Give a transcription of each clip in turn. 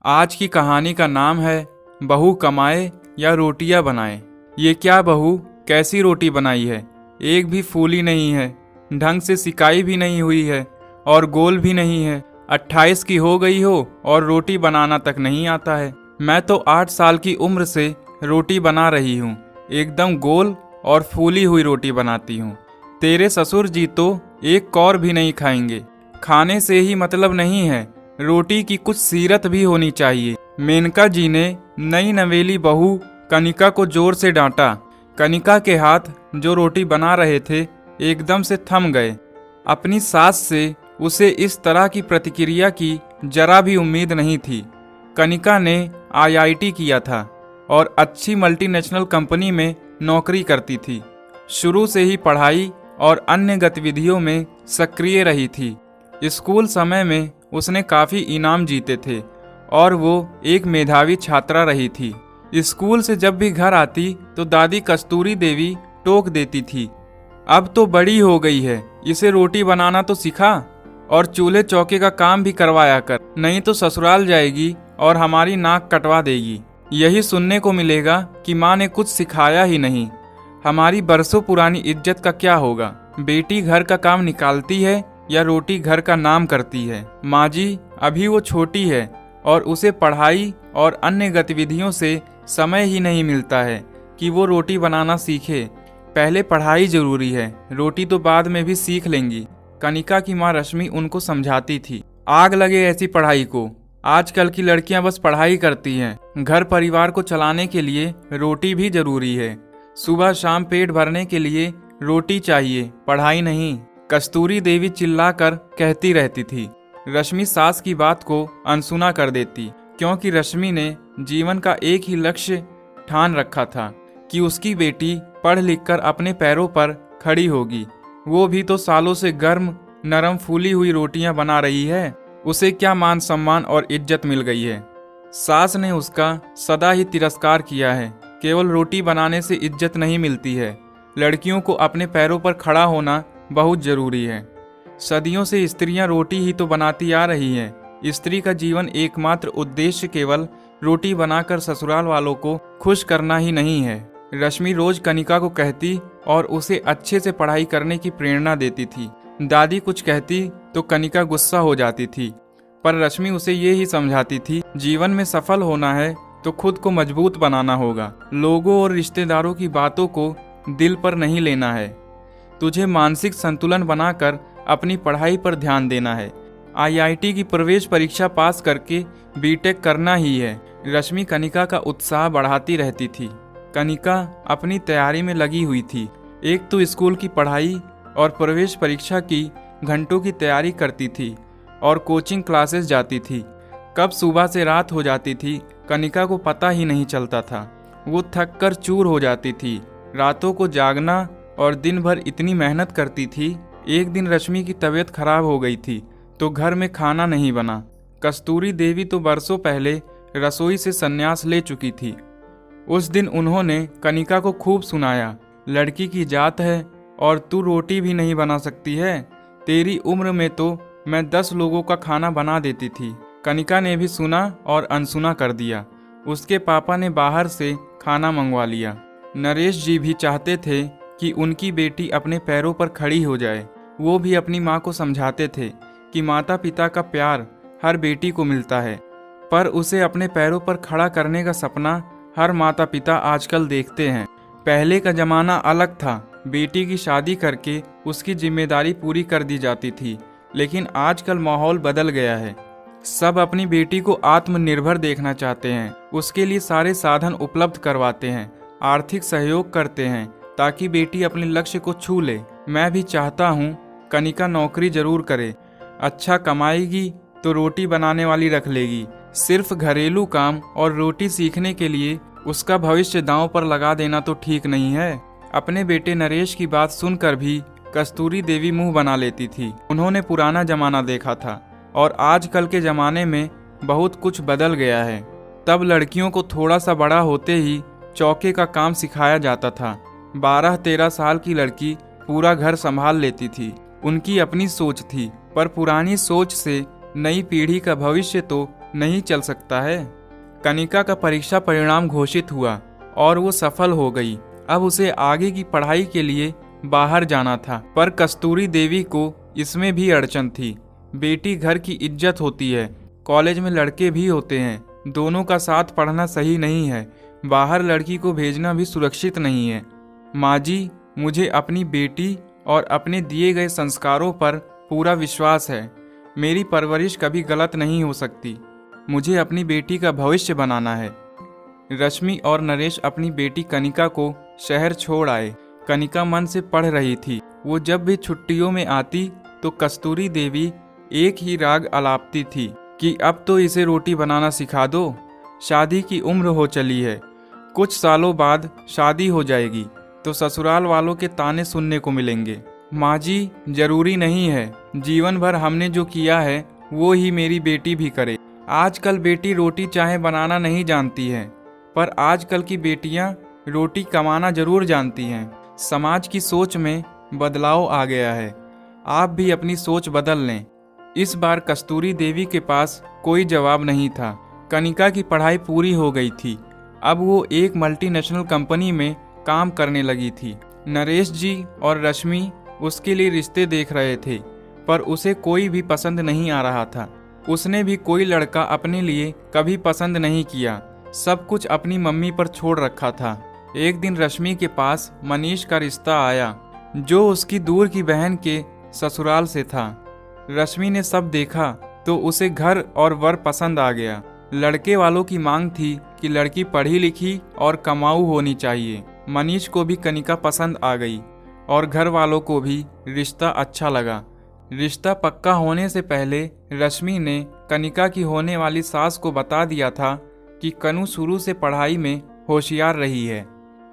आज की कहानी का नाम है बहू कमाए या रोटियां बनाए। ये क्या बहू, कैसी रोटी बनाई है? एक भी फूली नहीं है, ढंग से सिकाई भी नहीं हुई है और गोल भी नहीं है। 28 की हो गई हो और रोटी बनाना तक नहीं आता है। मैं तो 8 साल की उम्र से रोटी बना रही हूँ, एकदम गोल और फूली हुई रोटी बनाती हूँ। तेरे ससुर जी तो एक कौर भी नहीं खाएंगे। खाने से ही मतलब नहीं है, रोटी की कुछ सीरत भी होनी चाहिए। मेनका जी ने नई नवेली बहू कनिका को जोर से डांटा। कनिका के हाथ जो रोटी बना रहे थे एकदम से थम गए। अपनी सास से उसे इस तरह की प्रतिक्रिया की जरा भी उम्मीद नहीं थी। कनिका ने IIT किया था और अच्छी मल्टीनेशनल कंपनी में नौकरी करती थी। शुरू से ही पढ़ाई और अन्य गतिविधियों में सक्रिय रही थी। स्कूल समय में उसने काफ़ी इनाम जीते थे और वो एक मेधावी छात्रा रही थी। स्कूल से जब भी घर आती तो दादी कस्तूरी देवी टोक देती थी, अब तो बड़ी हो गई है, इसे रोटी बनाना तो सिखा और चूल्हे चौके का काम भी करवाया कर, नहीं तो ससुराल जाएगी और हमारी नाक कटवा देगी। यही सुनने को मिलेगा कि माँ ने कुछ सिखाया ही नहीं। हमारी बरसों पुरानी इज्जत का क्या होगा? बेटी घर का काम निकालती है या रोटी घर का नाम करती है? माँ जी, अभी वो छोटी है और उसे पढ़ाई और अन्य गतिविधियों से समय ही नहीं मिलता है कि वो रोटी बनाना सीखे। पहले पढ़ाई जरूरी है, रोटी तो बाद में भी सीख लेंगी। कनिका की माँ रश्मि उनको समझाती थी। आग लगे ऐसी पढ़ाई को, आजकल की लड़कियां बस पढ़ाई करती हैं, घर परिवार को चलाने के लिए रोटी भी जरूरी है। सुबह शाम पेट भरने के लिए रोटी चाहिए, पढ़ाई नहीं। कस्तूरी देवी चिल्लाकर कहती रहती थी। रश्मि सास की बात को अनसुना कर देती, क्योंकि रश्मि ने जीवन का एक ही लक्ष्य ठान रखा था कि उसकी बेटी पढ़ लिखकर अपने पैरों पर खड़ी होगी। वो भी तो सालों से गर्म नरम फूली हुई रोटियां बना रही है, उसे क्या मान सम्मान और इज्जत मिल गई है। सास ने उसका सदा ही तिरस्कार किया है। केवल रोटी बनाने से इज्जत नहीं मिलती है, लड़कियों को अपने पैरों पर खड़ा होना बहुत जरूरी है। सदियों से स्त्रियां रोटी ही तो बनाती आ रही हैं। स्त्री का जीवन एकमात्र उद्देश्य केवल रोटी बनाकर ससुराल वालों को खुश करना ही नहीं है। रश्मि रोज कनिका को कहती और उसे अच्छे से पढ़ाई करने की प्रेरणा देती थी। दादी कुछ कहती तो कनिका गुस्सा हो जाती थी, पर रश्मि उसे ये ही समझाती थी, जीवन में सफल होना है तो खुद को मजबूत बनाना होगा। लोगों और रिश्तेदारों की बातों को दिल पर नहीं लेना है। तुझे मानसिक संतुलन बनाकर अपनी पढ़ाई पर ध्यान देना है। IIT की प्रवेश परीक्षा पास करके BTech करना ही है। रश्मि कनिका का उत्साह बढ़ाती रहती थी। कनिका अपनी तैयारी में लगी हुई थी। एक तो स्कूल की पढ़ाई और प्रवेश परीक्षा की घंटों की तैयारी करती थी और कोचिंग क्लासेस जाती थी। कब सुबह से रात हो जाती थी कनिका को पता ही नहीं चलता था। वो थक कर चूर हो जाती थी। रातों को जागना और दिन भर इतनी मेहनत करती थी। एक दिन रश्मि की तबीयत खराब हो गई थी तो घर में खाना नहीं बना। कस्तूरी देवी तो बरसों पहले रसोई से संन्यास ले चुकी थी। उस दिन उन्होंने कनिका को खूब सुनाया, लड़की की जात है और तू रोटी भी नहीं बना सकती है। तेरी उम्र में तो मैं 10 लोगों का खाना बना देती थी। कनिका ने भी सुना और अनसुना कर दिया। उसके पापा ने बाहर से खाना मंगवा लिया। नरेश जी भी चाहते थे कि उनकी बेटी अपने पैरों पर खड़ी हो जाए। वो भी अपनी माँ को समझाते थे कि माता पिता का प्यार हर बेटी को मिलता है, पर उसे अपने पैरों पर खड़ा करने का सपना हर माता पिता आजकल देखते हैं। पहले का जमाना अलग था, बेटी की शादी करके उसकी जिम्मेदारी पूरी कर दी जाती थी, लेकिन आजकल माहौल बदल गया है। सब अपनी बेटी को आत्मनिर्भर देखना चाहते हैं, उसके लिए सारे साधन उपलब्ध करवाते हैं, आर्थिक सहयोग करते हैं ताकि बेटी अपने लक्ष्य को छू ले। मैं भी चाहता हूँ कनिका नौकरी जरूर करे, अच्छा कमाएगी तो रोटी बनाने वाली रख लेगी। सिर्फ घरेलू काम और रोटी सीखने के लिए उसका भविष्य दांव पर लगा देना तो ठीक नहीं है। अपने बेटे नरेश की बात सुनकर भी कस्तूरी देवी मुंह बना लेती थी। उन्होंने पुराना जमाना देखा था और आजकल के जमाने में बहुत कुछ बदल गया है। तब लड़कियों को थोड़ा सा बड़ा होते ही चौके का काम सिखाया जाता था। 12-13 साल की लड़की पूरा घर संभाल लेती थी। उनकी अपनी सोच थी, पर पुरानी सोच से नई पीढ़ी का भविष्य तो नहीं चल सकता है। कनिका का परीक्षा परिणाम घोषित हुआ और वो सफल हो गई। अब उसे आगे की पढ़ाई के लिए बाहर जाना था, पर कस्तूरी देवी को इसमें भी अड़चन थी। बेटी घर की इज्जत होती है, कॉलेज में लड़के भी होते हैं, दोनों का साथ पढ़ना सही नहीं है, बाहर लड़की को भेजना भी सुरक्षित नहीं है। माँ जी, मुझे अपनी बेटी और अपने दिए गए संस्कारों पर पूरा विश्वास है। मेरी परवरिश कभी गलत नहीं हो सकती। मुझे अपनी बेटी का भविष्य बनाना है। रश्मि और नरेश अपनी बेटी कनिका को शहर छोड़ आए। कनिका मन से पढ़ रही थी। वो जब भी छुट्टियों में आती तो कस्तूरी देवी एक ही राग अलापती थी कि अब तो इसे रोटी बनाना सिखा दो, शादी की उम्र हो चली है, कुछ सालों बाद शादी हो जाएगी तो ससुराल वालों के ताने सुनने को मिलेंगे। माँ जी, जरूरी नहीं है, जीवन भर हमने जो किया है वो ही मेरी बेटी भी करे। आजकल बेटी रोटी चाहे बनाना नहीं जानती है, पर आजकल की बेटियां रोटी कमाना जरूर जानती हैं। समाज की सोच में बदलाव आ गया है, आप भी अपनी सोच बदल लें। इस बार कस्तूरी देवी के पास कोई जवाब नहीं था। कनिका की पढ़ाई पूरी हो गई थी, अब वो एक मल्टीनेशनल कंपनी में काम करने लगी थी। नरेश जी और रश्मि उसके लिए रिश्ते देख रहे थे, पर उसे कोई भी पसंद नहीं आ रहा था। उसने भी कोई लड़का अपने लिए कभी पसंद नहीं किया, सब कुछ अपनी मम्मी पर छोड़ रखा था। एक दिन रश्मि के पास मनीष का रिश्ता आया, जो उसकी दूर की बहन के ससुराल से था। रश्मि ने सब देखा तो उसे घर और वर पसंद आ गया। लड़के वालों की मांग थी कि लड़की पढ़ी लिखी और कमाऊ होनी चाहिए। मनीष को भी कनिका पसंद आ गई और घर वालों को भी रिश्ता अच्छा लगा। रिश्ता पक्का होने से पहले रश्मि ने कनिका की होने वाली सास को बता दिया था कि कनु शुरू से पढ़ाई में होशियार रही है,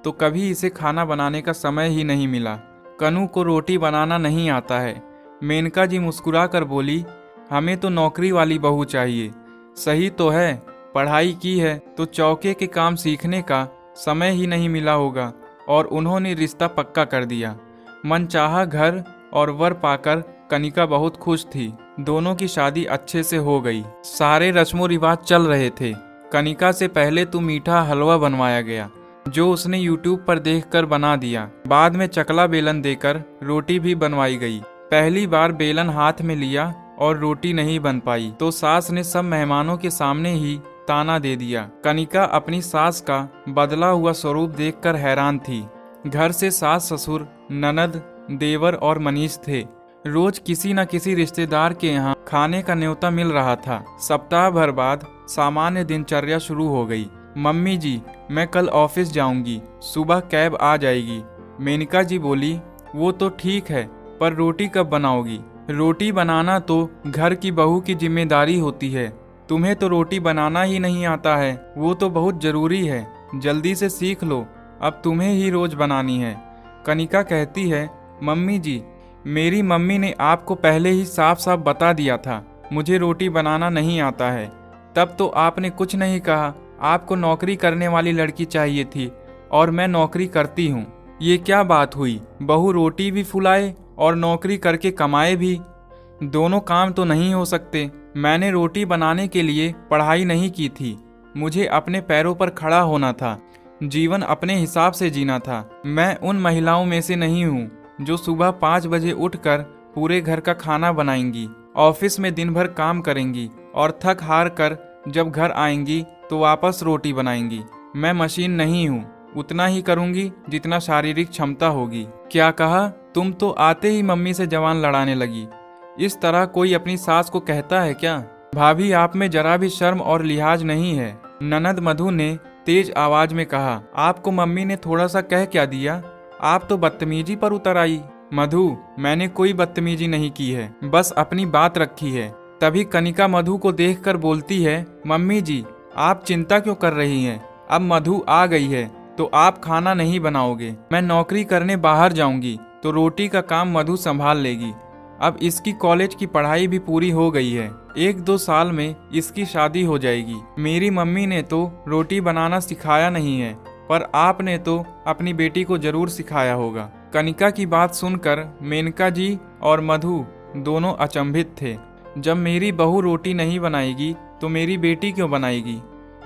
तो कभी इसे खाना बनाने का समय ही नहीं मिला। कनु को रोटी बनाना नहीं आता है। मेनका जी मुस्कुराकर बोली, हमें तो नौकरी वाली बहू चाहिए। सही तो है, पढ़ाई की है तो चौके के काम सीखने का समय ही नहीं मिला होगा, और उन्होंने रिश्ता पक्का कर दिया। मनचाहा घर और वर पाकर कनिका बहुत खुश थी। दोनों की शादी अच्छे से हो गई। सारे रस्मों रिवाज चल रहे थे। कनिका से पहले तो मीठा हलवा बनवाया गया, जो उसने यूट्यूब पर देखकर बना दिया। बाद में चकला बेलन देकर रोटी भी बनवाई गई। पहली बार बेलन हाथ में लिया और रोटी नहीं बन पाई तो सास ने सब मेहमानों के सामने ही ताना दे दिया। कनिका अपनी सास का बदला हुआ स्वरूप देखकर हैरान थी। घर से सास, ससुर, ननद, देवर और मनीष थे। रोज किसी न किसी रिश्तेदार के यहाँ खाने का न्योता मिल रहा था। सप्ताह भर बाद सामान्य दिनचर्या शुरू हो गई। मम्मी जी, मैं कल ऑफिस जाऊंगी, सुबह कैब आ जाएगी। मेनका जी बोली, वो तो ठीक है, पर रोटी कब बनाओगी? रोटी बनाना तो घर की बहू की जिम्मेदारी होती है। तुम्हें तो रोटी बनाना ही नहीं आता है। वो तो बहुत जरूरी है, जल्दी से सीख लो, अब तुम्हें ही रोज बनानी है। कनिका कहती है, मम्मी जी, मेरी मम्मी ने आपको पहले ही साफ साफ बता दिया था मुझे रोटी बनाना नहीं आता है। तब तो आपने कुछ नहीं कहा। आपको नौकरी करने वाली लड़की चाहिए थी और मैं नौकरी करती हूँ। ये क्या बात हुई? बहू रोटी भी फुलाए और नौकरी करके कमाए भी? दोनों काम तो नहीं हो सकते। मैंने रोटी बनाने के लिए पढ़ाई नहीं की थी। मुझे अपने पैरों पर खड़ा होना था, जीवन अपने हिसाब से जीना था। मैं उन महिलाओं में से नहीं हूँ जो सुबह 5 बजे उठकर पूरे घर का खाना बनाएंगी, ऑफिस में दिन भर काम करेंगी और थक हार कर जब घर आएंगी तो वापस रोटी बनाएंगी। मैं मशीन नहीं हूँ, उतना ही करूँगी जितना शारीरिक क्षमता होगी। क्या कहा? तुम तो आते ही मम्मी से जवान लड़ाने लगी। इस तरह कोई अपनी सास को कहता है क्या? भाभी, आप में जरा भी शर्म और लिहाज नहीं है। ननद मधु ने तेज आवाज में कहा। आपको मम्मी ने थोड़ा सा कह क्या दिया? आप तो बदतमीजी पर उतर आई। मधु, मैंने कोई बदतमीजी नहीं की है, बस अपनी बात रखी है। तभी कनिका मधु को देखकर बोलती है, मम्मी जी, आप चिंता क्यों कर रही हैं? अब मधु आ गई है तो आप खाना नहीं बनाओगे। मैं नौकरी करने बाहर जाऊंगी तो रोटी का काम मधु संभाल लेगी। अब इसकी कॉलेज की पढ़ाई भी पूरी हो गई है, 1-2 साल में इसकी शादी हो जाएगी। मेरी मम्मी ने तो रोटी बनाना सिखाया नहीं है, पर आपने तो अपनी बेटी को जरूर सिखाया होगा। कनिका की बात सुनकर मेनका जी और मधु दोनों अचंभित थे। जब मेरी बहू रोटी नहीं बनाएगी तो मेरी बेटी क्यों बनाएगी?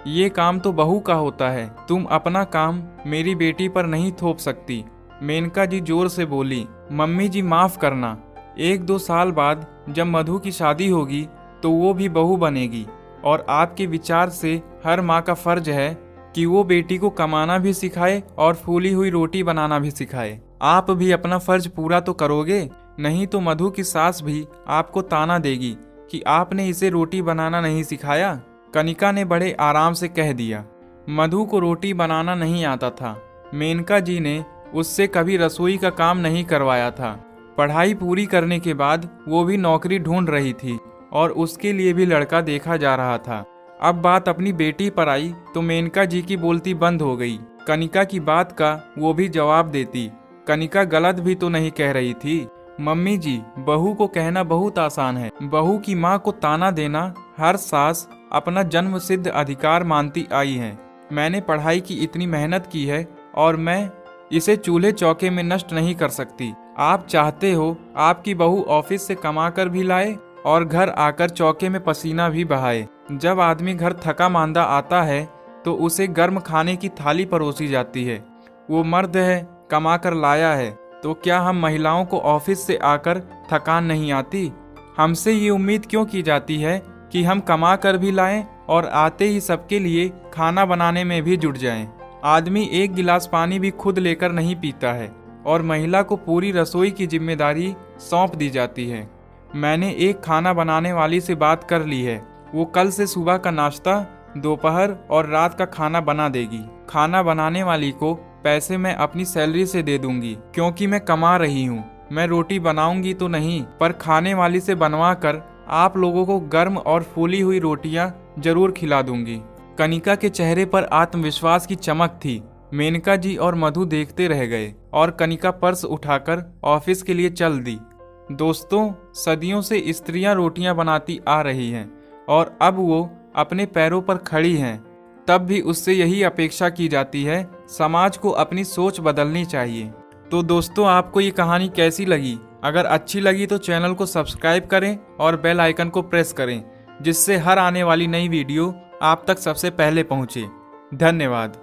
ये काम तो बहू का होता है, तुम अपना काम मेरी बेटी पर नहीं थोप सकती। मेनका जी जोर से बोली। मम्मी जी माफ करना, 1-2 साल बाद जब मधु की शादी होगी तो वो भी बहू बनेगी, और आपके विचार से हर माँ का फर्ज है कि वो बेटी को कमाना भी सिखाए और फूली हुई रोटी बनाना भी सिखाए। आप भी अपना फर्ज पूरा तो करोगे, नहीं तो मधु की सास भी आपको ताना देगी कि आपने इसे रोटी बनाना नहीं सिखाया। कनिका ने बड़े आराम से कह दिया। मधु को रोटी बनाना नहीं आता था। मेनका जी ने उससे कभी रसोई का काम नहीं करवाया था। पढ़ाई पूरी करने के बाद वो भी नौकरी ढूंढ रही थी और उसके लिए भी लड़का देखा जा रहा था। अब बात अपनी बेटी पर आई तो मेनका जी की बोलती बंद हो गई। कनिका की बात का वो भी जवाब देती। कनिका गलत भी तो नहीं कह रही थी। मम्मी जी, बहू को कहना बहुत आसान है, बहू की माँ को ताना देना हर सास अपना जन्म सिद्ध अधिकार मानती आई है। मैंने पढ़ाई की इतनी मेहनत की है और मैं इसे चूल्हे चौके में नष्ट नहीं कर सकती। आप चाहते हो आपकी बहू ऑफिस से कमा कर भी लाए और घर आकर चौके में पसीना भी बहाए। जब आदमी घर थका मांदा आता है तो उसे गर्म खाने की थाली परोसी जाती है। वो मर्द है, कमा कर लाया है, तो क्या हम महिलाओं को ऑफिस से आकर थकान नहीं आती? हमसे ये उम्मीद क्यों की जाती है कि हम कमा कर भी लाएं और आते ही सबके लिए खाना बनाने में भी जुट जाएं? आदमी एक गिलास पानी भी खुद लेकर नहीं पीता है और महिला को पूरी रसोई की जिम्मेदारी सौंप दी जाती है। मैंने एक खाना बनाने वाली से बात कर ली है, वो कल से सुबह का नाश्ता, दोपहर और रात का खाना बना देगी। खाना बनाने वाली को पैसे मैं अपनी सैलरी से दे दूंगी, क्योंकि मैं कमा रही हूँ। मैं रोटी बनाऊंगी तो नहीं, पर खाने वाली से बनवा कर आप लोगों को गर्म और फूली हुई रोटियां जरूर खिला दूंगी। कनिका के चेहरे पर आत्मविश्वास की चमक थी। मेनका जी और मधु देखते रह गए और कनिका पर्स उठाकर ऑफिस के लिए चल दी। दोस्तों, सदियों से स्त्रियां रोटियां बनाती आ रही हैं और अब वो अपने पैरों पर खड़ी हैं, तब भी उससे यही अपेक्षा की जाती है। समाज को अपनी सोच बदलनी चाहिए। तो दोस्तों, आपको ये कहानी कैसी लगी? अगर अच्छी लगी तो चैनल को सब्सक्राइब करें और बेल आइकन को प्रेस करें, जिससे हर आने वाली नई वीडियो आप तक सबसे पहले पहुंचे। धन्यवाद।